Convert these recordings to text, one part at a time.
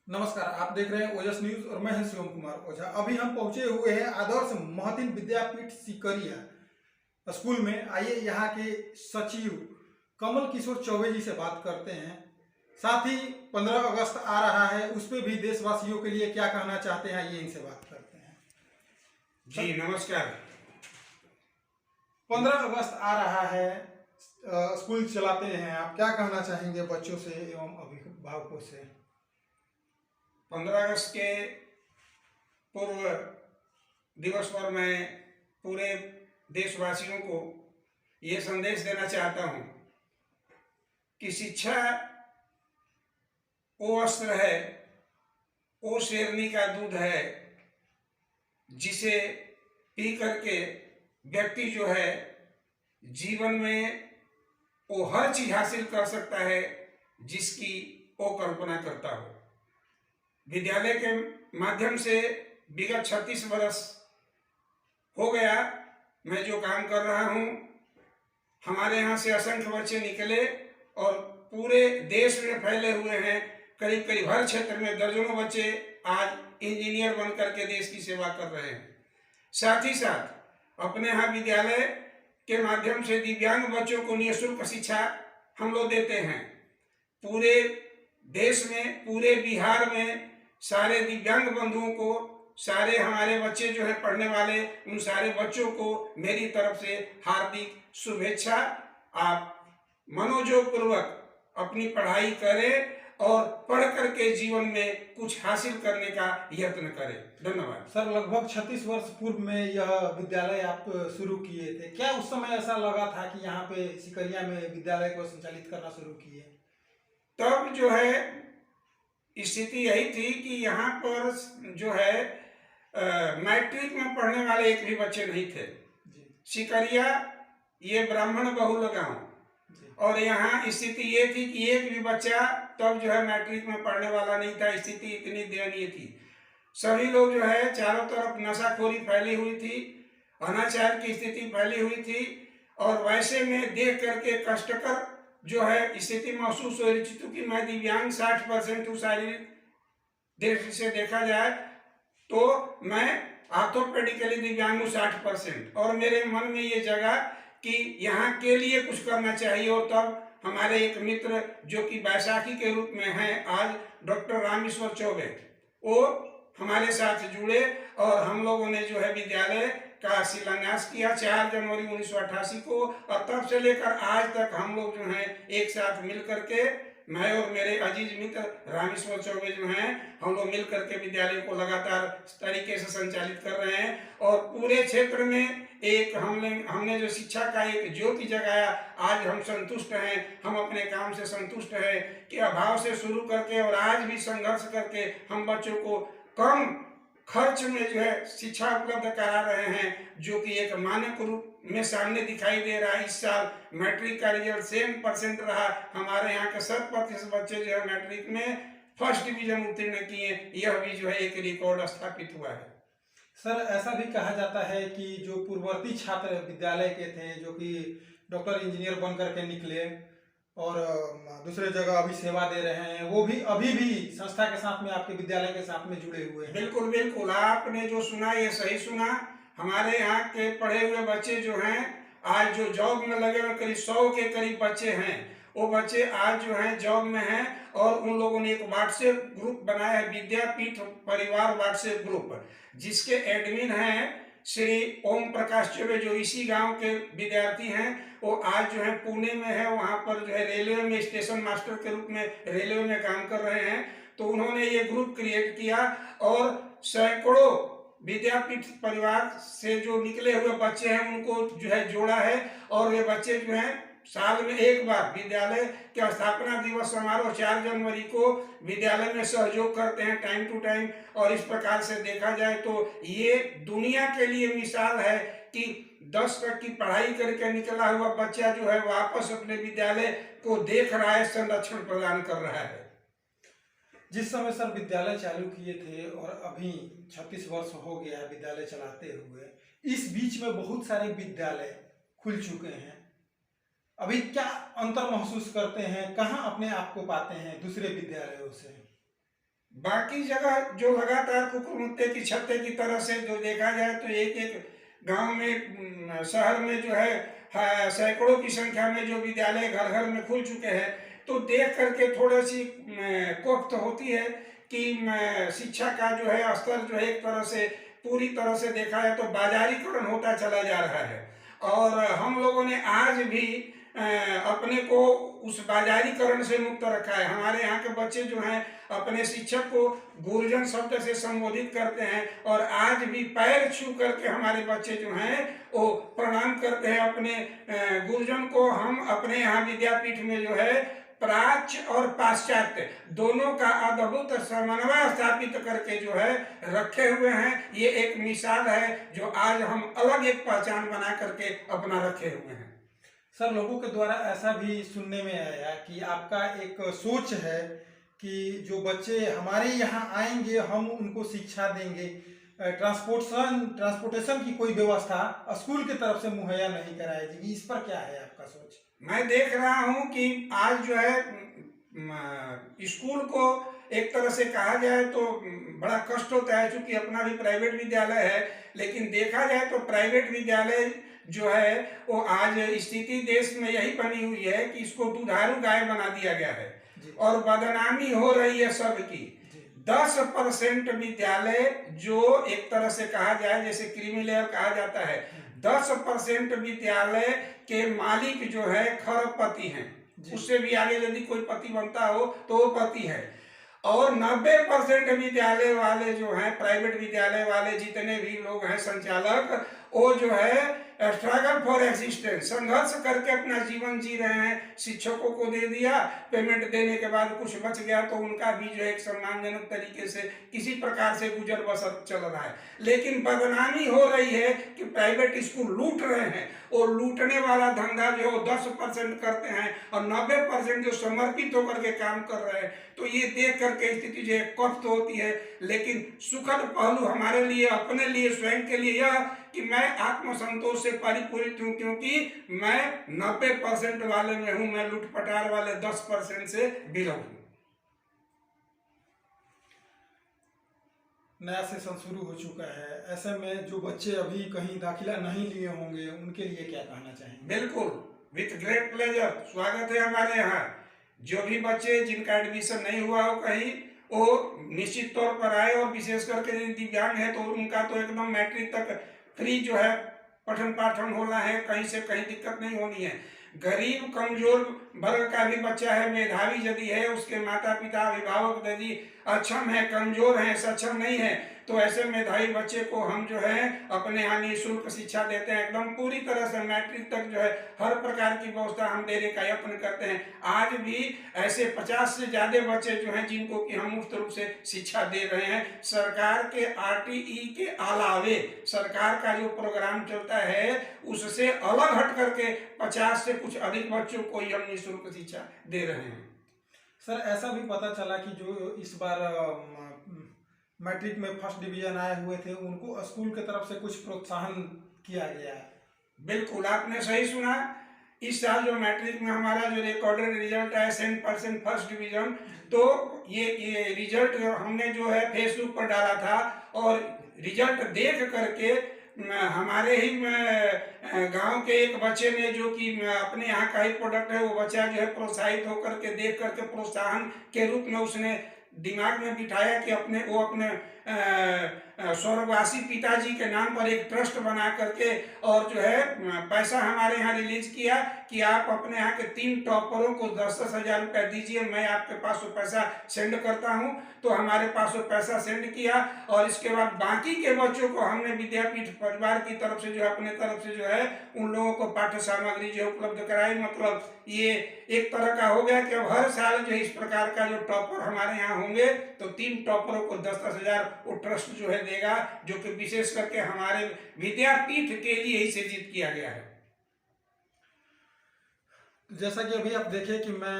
नमस्कार, आप देख रहे हैं ओजस न्यूज और मैं हूं शिवम कुमार ओझा। अभी हम पहुंचे हुए हैं आदर्श महतिन विद्यापीठ सिकरिया स्कूल में। आइए यहाँ के सचिव कमल किशोर चौबे जी से बात करते हैं। साथ ही 15 अगस्त आ रहा है, उस पर भी देशवासियों के लिए क्या कहना चाहते हैं, ये इनसे बात करते हैं। जी नमस्कार। 15 अगस्त आ रहा है, स्कूल चलाते हैं, आप क्या कहना चाहेंगे बच्चों से एवं अभिभावकों से? 15 अगस्त के पूर्व दिवस पर मैं पूरे देशवासियों को ये संदेश देना चाहता हूँ कि शिक्षा वो अस्त्र है, वो शेरनी का दूध है, जिसे पी करके व्यक्ति जो है जीवन में वो हर चीज हासिल कर सकता है जिसकी वो कल्पना करता हो। विद्यालय के माध्यम से विगत 36 वर्ष हो गया मैं जो काम कर रहा हूँ। हमारे यहाँ से असंख्य बच्चे निकले और पूरे देश में फैले हुए हैं। करीब करीब हर क्षेत्र में दर्जनों बच्चे आज इंजीनियर बन करके देश की सेवा कर रहे हैं। साथ ही साथ अपने यहाँ विद्यालय के माध्यम से दिव्यांग बच्चों को निःशुल्क शिक्षा हम लोग देते हैं। पूरे देश में, पूरे बिहार में सारे दिव्यांग बंधुओं को, सारे हमारे बच्चे जो है पढ़ने वाले, उन सारे बच्चों को मेरी तरफ से हार्दिक शुभेच्छा। आप मनोयोग पूर्वक अपनी पढ़ाई करें और पढ़ करके जीवन में कुछ हासिल करने का यत्न करें। धन्यवाद। सर, लगभग 36 वर्ष पूर्व में यह विद्यालय आप शुरू किए थे। क्या उस समय ऐसा लगा था कि यहाँ पे सिकरिया में विद्यालय को संचालित करना शुरू किए? तब जो है स्थिति यही थी कि यहाँ पर जो है मैट्रिक में पढ़ने वाले एक भी बच्चे नहीं थे। सिकरिया ये ब्राह्मण बहुल गांव, और यहाँ स्थिति ये थी कि एक भी बच्चा तब जो है मैट्रिक में पढ़ने वाला नहीं था। स्थिति इतनी दयनीय थी। सभी लोग जो है चारों तरफ नशाखोरी फैली हुई थी, अनाचार की स्थिति फैली हुई थी, और वैसे में देख करके कष्टकर जो है स्थिति महसूस हो रही थी। क्योंकि मैं दिव्यांग 60% हूँ, शारीरिक दृष्टि से देखा जाए तो मैं ऑर्थोपेडिकली दिव्यांग हूँ 60%, और मेरे मन में ये जगह कि यहाँ के लिए कुछ करना चाहिए। और तब हमारे एक मित्र जो कि बैसाखी के रूप में हैं आज, डॉक्टर रामेश्वर चौबे, वो हमारे साथ जुड़े और हम लोगों ने जो है विद्यालय का शिलान्यास किया 4 जनवरी 1988 को। और तब से लेकर आज तक हम लोग जो हैं एक साथ मिल करके, मैं और मेरे अजीज मित्र रामेश्वर चौबे जो हैं, हम लोग मिल करके विद्यालय को लगातार तरीके से संचालित कर रहे हैं। और पूरे क्षेत्र में एक हमने जो शिक्षा का एक ज्योति जगाया, आज हम संतुष्ट हैं। हम अपने काम से संतुष्ट हैं कि अभाव से शुरू करके और आज भी संघर्ष करके हम बच्चों को कम खर्च में जो है शिक्षा उपलब्ध करा रहे हैं, जो कि एक मानक रूप में सामने दिखाई दे रहा है। इस साल मैट्रिक का रिजल्ट 7% रहा। हमारे यहाँ के 100% बच्चे जो है मैट्रिक में फर्स्ट डिवीजन उत्तीर्ण किए। यह भी जो है एक रिकॉर्ड स्थापित हुआ है। सर, ऐसा भी कहा जाता है कि जो पूर्ववर्ती छात्र विद्यालय के थे, जो कि डॉक्टर इंजीनियर बन करके निकले और दूसरे जगह अभी सेवा दे रहे हैं, वो भी अभी भी संस्था के साथ में, आपके विद्यालय के साथ में जुड़े हुए हैं। बिल्कुल बिल्कुल, आपने जो सुना ये सही सुना। हमारे यहाँ के पढ़े हुए बच्चे जो हैं आज जो जॉब में लगे हुए करीब 100 के करीब बच्चे हैं। वो बच्चे आज जो हैं जॉब में हैं, और उन लोगों ने एक व्हाट्सएप ग्रुप बनाया है, विद्यापीठ परिवार व्हाट्सएप ग्रुप, जिसके एडमिन हैं श्री ओम प्रकाश चौबे, जो इसी गांव के विद्यार्थी हैं। वो आज जो है पुणे में है, वहां पर जो है रेलवे में स्टेशन मास्टर के रूप में रेलवे में काम कर रहे हैं। तो उन्होंने ये ग्रुप क्रिएट किया और सैकड़ों विद्यापीठ परिवार से जो निकले हुए बच्चे हैं उनको जो है जोड़ा है। और वे बच्चे जो हैं साल में एक बार विद्यालय के स्थापना दिवस समारोह 4 जनवरी को विद्यालय में सहयोग करते हैं टाइम टू टाइम। और इस प्रकार से देखा जाए तो ये दुनिया के लिए मिसाल है कि 10 तक की पढ़ाई करके निकला हुआ बच्चा जो है वापस अपने विद्यालय को देख रहा है, संरक्षण प्रदान कर रहा है। जिस समय सर विद्यालय चालू किए थे और अभी 36 वर्ष हो गया विद्यालय चलाते हुए, इस बीच में बहुत सारे विद्यालय खुल चुके हैं। अभी क्या अंतर महसूस करते हैं, कहाँ अपने आप को पाते हैं दूसरे विद्यालयों से? बाकी जगह जो लगातार कुकुरमुत्ते की छत्ते की तरह से जो देखा जाए तो एक एक गांव में शहर में जो है सैकड़ों की संख्या में जो विद्यालय घर घर में खुल चुके हैं, तो देख करके थोड़ी सी कोफ्त होती है कि शिक्षा का जो है स्तर जो है एक तरह से पूरी तरह से देखा है तो बाजारीकरण होता चला जा रहा है। और हम लोगों ने आज भी अपने को उस बाजारीकरण से मुक्त रखा है। हमारे यहाँ के बच्चे जो हैं अपने शिक्षक को गुरुजन शब्द से संबोधित करते हैं और आज भी पैर छू करके हमारे बच्चे जो हैं वो प्रणाम करते हैं अपने गुरुजन को। हम अपने यहाँ विद्यापीठ में जो है प्राच्य और पाश्चात्य दोनों का अद्भुत समन्वय स्थापित करके जो है रखे हुए हैं। ये एक मिसाल है जो आज हम अलग एक पहचान बना करके अपना रखे हुए हैं। सर, लोगों के द्वारा ऐसा भी सुनने में आया कि आपका एक सोच है कि जो बच्चे हमारे यहाँ आएंगे हम उनको शिक्षा देंगे, ट्रांसपोर्टेशन की कोई व्यवस्था स्कूल की तरफ से मुहैया नहीं कराई जाएगी। इस पर क्या है आपका सोच? मैं देख रहा हूं कि आज जो है स्कूल को एक तरह से कहा जाए तो बड़ा कष्ट होता है, क्योंकि अपना भी प्राइवेट विद्यालय है, लेकिन देखा जाए तो प्राइवेट विद्यालय जो है वो आज स्थिति देश में यही बनी हुई है कि इसको दुधारू गाय बना दिया गया है और बदनामी हो रही है सबकी। 10% विद्यालय जो एक तरह से कहा जाए जैसे क्रीमी लेयर कहा जाता है, 10% विद्यालय के मालिक जो है खरबपति हैं, उससे भी आगे यदि कोई पति बनता हो तो वो पति है। और 90% विद्यालय वाले जो हैं, प्राइवेट विद्यालय वाले जितने भी लोग हैं संचालक, वो जो है स्ट्रगल फॉर एग्जिस्टेंस, संघर्ष करके अपना जीवन जी रहे हैं। शिक्षकों को दे दिया, पेमेंट देने के बाद कुछ बच गया तो उनका भी जो एक सम्मानजनक तरीके से किसी प्रकार से गुजर बसर चल रहा है। लेकिन बदनामी हो रही है कि प्राइवेट स्कूल लूट रहे हैं, और लूटने वाला धंधा जो 10% करते हैं और 90% जो समर्पित होकर के काम कर रहे हैं। तो ये देख करके स्थिति जो है कष्ट होती है। लेकिन सुखद पहलू हमारे लिए, अपने लिए, स्वयं के लिए यह कि मैं आत्मसंतोष से परिपूरित हूँ, क्योंकि मैं 90% वाले में हूँ, मैं लूटपटार वाले 10% से बिलोंग हूँ। नया सेशन शुरू हो चुका है, ऐसे में जो बच्चे अभी कहीं दाखिला नहीं लिए होंगे उनके लिए क्या कहना चाहेंगे? बिल्कुल, विथ ग्रेट प्लेजर स्वागत है हमारे यहाँ। जो भी बच्चे जिनका एडमिशन नहीं हुआ हो कहीं, वो निश्चित तौर पर आए, और विशेष करके दिव्यांग है तो उनका तो एकदम मैट्रिक तक फ्री जो है पठन पाठन होना है, कहीं से कहीं दिक्कत नहीं होनी है। गरीब कमजोर वर्ग का भी बच्चा है, मेधावी यदि है, उसके माता पिता अभिभावक यदि अक्षम है, कमजोर है, सक्षम नहीं है, तो ऐसे मेधावी बच्चे को हम जो है अपने यहाँ निःशुल्क शिक्षा देते हैं। एकदम पूरी तरह से मैट्रिक तक जो है हर प्रकार की व्यवस्था हम देने का यत्न करते हैं। आज भी ऐसे 50 से ज्यादा बच्चे जो हैं जिनको कि हम मुफ्त रूप से शिक्षा दे रहे हैं। सरकार के RTE के अलावे सरकार का जो प्रोग्राम चलता है उससे अलग हट करके 50 से कुछ अधिक बच्चों को ही हम निःशुल्क शिक्षा दे रहे हैं। सर, ऐसा भी पता चला कि जो इस बार मैट्रिक में फर्स्ट डिवीजन आए हुए थे उनको स्कूल की तरफ से कुछ प्रोत्साहन किया गया है। बिल्कुल, आपने सही सुना। इस साल जो मैट्रिक में हमारा जो रिकॉर्डेड रिजल्ट है 100% फर्स्ट डिवीजन, तो ये रिजल्ट हमने जो है फेसबुक पर डाला था, और रिजल्ट देख करके हमारे ही गांव के एक बच्चे ने, जो कि अपने यहाँ का ही प्रोडक्ट है, वो बच्चा जो है प्रोत्साहित होकर के देख करके प्रोत्साहन के रूप में उसने दिमाग में बिठाया कि वो अपने स्वर्गवासी पिताजी के नाम पर एक ट्रस्ट बना करके और जो है पैसा हमारे यहाँ रिलीज किया कि आप अपने यहाँ के 3 टॉपरों को 10-10 हजार रुपया दीजिए, मैं आपके पास वो पैसा सेंड करता हूँ। तो हमारे पास वो पैसा सेंड किया, और इसके बाद बाकी के बच्चों को हमने विद्यापीठ परिवार की तरफ से जो है अपने तरफ से जो है उन लोगों को पाठ्य सामग्री जो उपलब्ध कराई। मतलब ये एक तरह का हो गया कि अब हर साल जो इस प्रकार का जो टॉपर हमारे यहाँ होंगे तो 3 टॉपरों को 10-10 हजार वो ट्रस्ट जो है देगा, जो कि विशेष करके हमारे विद्यापीठ के लिए ही सृजित किया गया है। जैसा कि अभी आप देखें कि मैं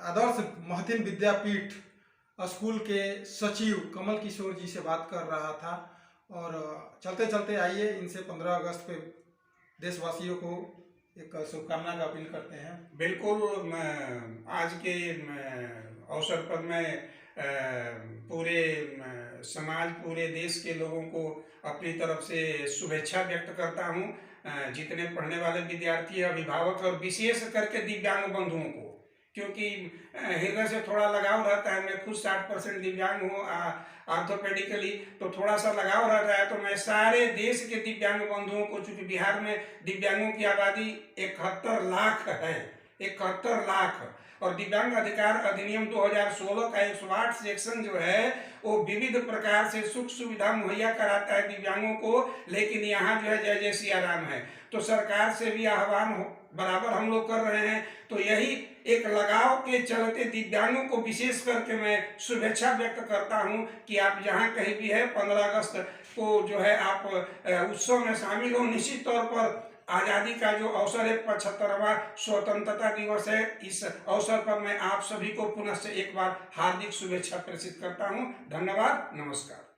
आदर्श महतिन विद्यापीठ स्कूल के सचिव कमल किशोर जी से बात कर रहा था, और चलते चलते आइए इनसे 15 अगस्त पे देशवासियों को एक शुभकामना का अपील करते हैं। बिल्कुल, आज के अवसर पर मैं पूरे समाज, पूरे देश के लोगों को अपनी तरफ से शुभेच्छा व्यक्त करता हूँ। जितने पढ़ने वाले विद्यार्थी, अभिभावक और विशेष करके दिव्यांग बंधुओं को, क्योंकि हृदय से थोड़ा लगाव रहता है। मैं खुद 60% दिव्यांग हूँ ऑर्थोपेडिकली, तो थोड़ा सा लगाव रहता है। तो मैं सारे देश के दिव्यांग बंधुओं को, चूंकि बिहार में दिव्यांगों की आबादी 71 लाख है, 71 लाख, और दिव्यांग अधिकार अधिनियम 2016 का 108 सेक्शन जो है वो विविध प्रकार से सुख सुविधा मुहैया कराता है दिव्यांगों को, लेकिन यहाँ जो है जय जय सिया राम है। तो सरकार से भी आह्वान बराबर हम लोग कर रहे हैं। तो यही एक लगाव के चलते दिव्यांगों को विशेष करके मैं शुभेच्छा व्यक्त करता हूं कि आप जहां कहीं भी है 15 अगस्त को जो है आप उत्सव में शामिल हो। निश्चित तौर पर आज़ादी का जो अवसर है, 75वां स्वतंत्रता दिवस है, इस अवसर पर मैं आप सभी को पुनः से एक बार हार्दिक शुभेच्छा प्रेषित करता हूं। धन्यवाद, नमस्कार।